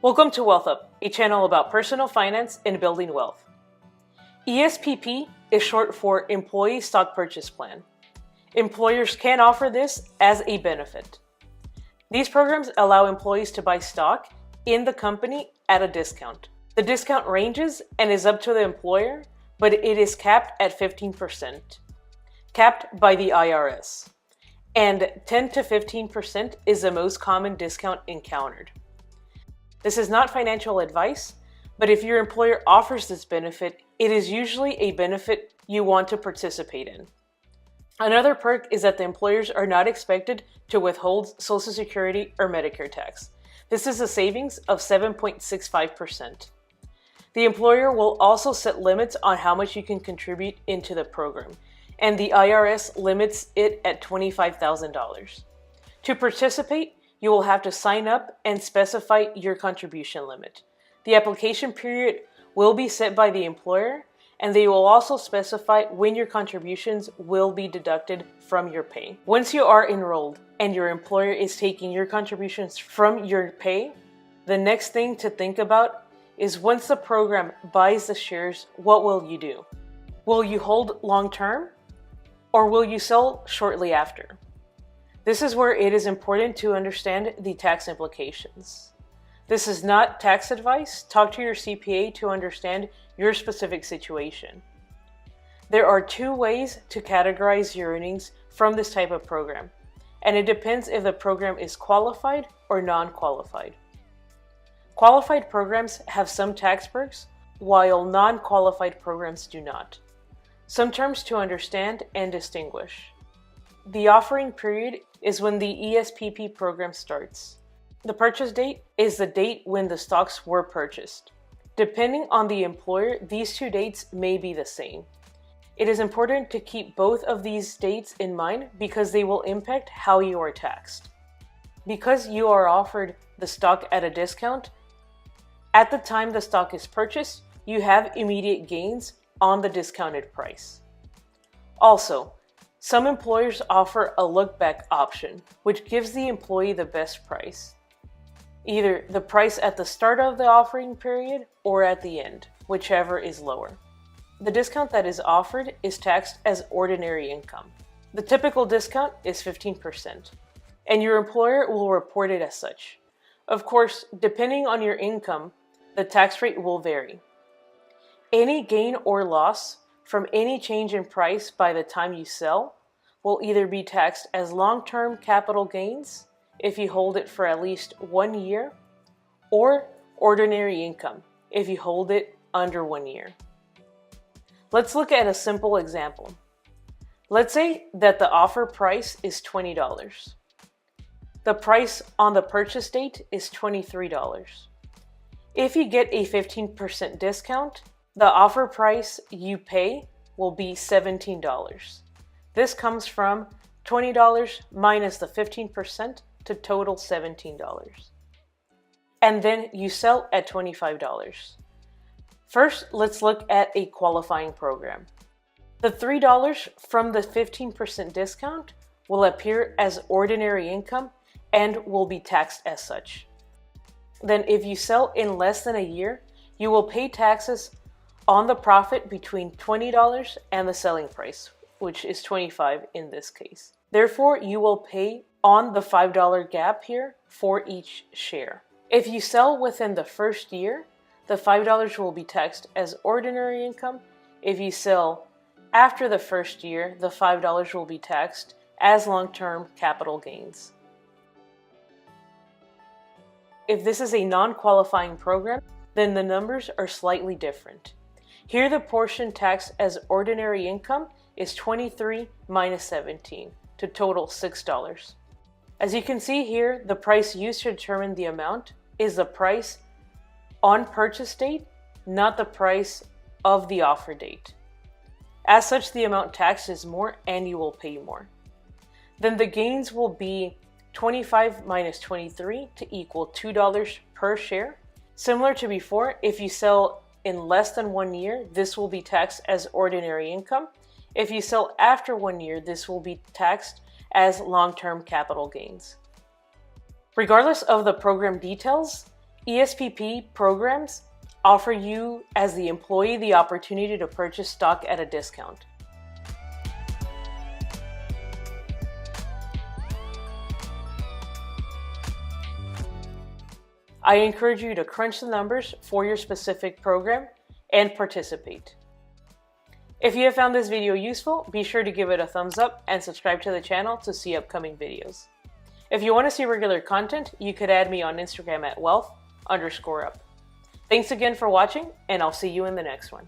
Welcome to Wealth Up, a channel about personal finance and building wealth. ESPP is short for Employee Stock Purchase Plan. Employers can offer this as a benefit. These programs allow employees to buy stock in the company at a discount. The discount ranges and is up to the employer, but it is capped at 15%, capped by the IRS. And 10 to 15% is the most common discount encountered. This is not financial advice, but if your employer offers this benefit, it is usually a benefit you want to participate in. Another perk is that the employers are not expected to withhold Social Security or Medicare tax. This is a savings of 7.65%. The employer will also set limits on how much you can contribute into the program, and the IRS limits it at $25,000. To participate, you will have to sign up and specify your contribution limit. The application period will be set by the employer, and they will also specify when your contributions will be deducted from your pay. Once you are enrolled and your employer is taking your contributions from your pay, the next thing to think about is once the program buys the shares, what will you do? Will you hold long term, or will you sell shortly after? This is where it is important to understand the tax implications. This is not tax advice. Talk to your CPA to understand your specific situation. There are two ways to categorize your earnings from this type of program, and it depends if the program is qualified or non-qualified. Qualified programs have some tax perks, while non-qualified programs do not. Some terms to understand and distinguish. The offering period is when the ESPP program starts. The purchase date is the date when the stocks were purchased. Depending on the employer, these two dates may be the same. It is important to keep both of these dates in mind because they will impact how you are taxed. Because you are offered the stock at a discount, at the time the stock is purchased, you have immediate gains on the discounted price. Also, some employers offer a look-back option, which gives the employee the best price. Either the price at the start of the offering period or at the end, whichever is lower. The discount that is offered is taxed as ordinary income. The typical discount is 15%, and your employer will report it as such. Of course, depending on your income, the tax rate will vary. Any gain or loss from any change in price by the time you sell will either be taxed as long-term capital gains if you hold it for at least 1 year, or ordinary income if you hold it under 1 year. Let's look at a simple example. Let's say that the offer price is $20. The price on the purchase date is $23. If you get a 15% discount, the offer price you pay will be $17. This comes from $20 minus the 15% to total $17. And then you sell at $25. First, let's look at a qualifying program. The $3 from the 15% discount will appear as ordinary income and will be taxed as such. Then if you sell in less than a year, you will pay taxes on the profit between $20 and the selling price, which is $25 in this case. Therefore, you will pay on the $5 gap here for each share. If you sell within the first year, the $5 will be taxed as ordinary income. If you sell after the first year, the $5 will be taxed as long-term capital gains. If this is a non-qualifying program, then the numbers are slightly different. Here the portion taxed as ordinary income is 23 minus 17 to total $6. As you can see here, the price used to determine the amount is the price on purchase date, not the price of the offer date. As such, the amount taxed is more and you will pay more. Then the gains will be 25 minus 23 to equal $2 per share. Similar to before, if you sell in less than 1 year, this will be taxed as ordinary income. If you sell after 1 year, this will be taxed as long-term capital gains. Regardless of the program details, ESPP programs offer you as the employee the opportunity to purchase stock at a discount. I encourage you to crunch the numbers for your specific program and participate. If you have found this video useful, be sure to give it a thumbs up and subscribe to the channel to see upcoming videos. If you want to see regular content, you could add me on Instagram at wealth_up. Thanks again for watching, and I'll see you in the next one.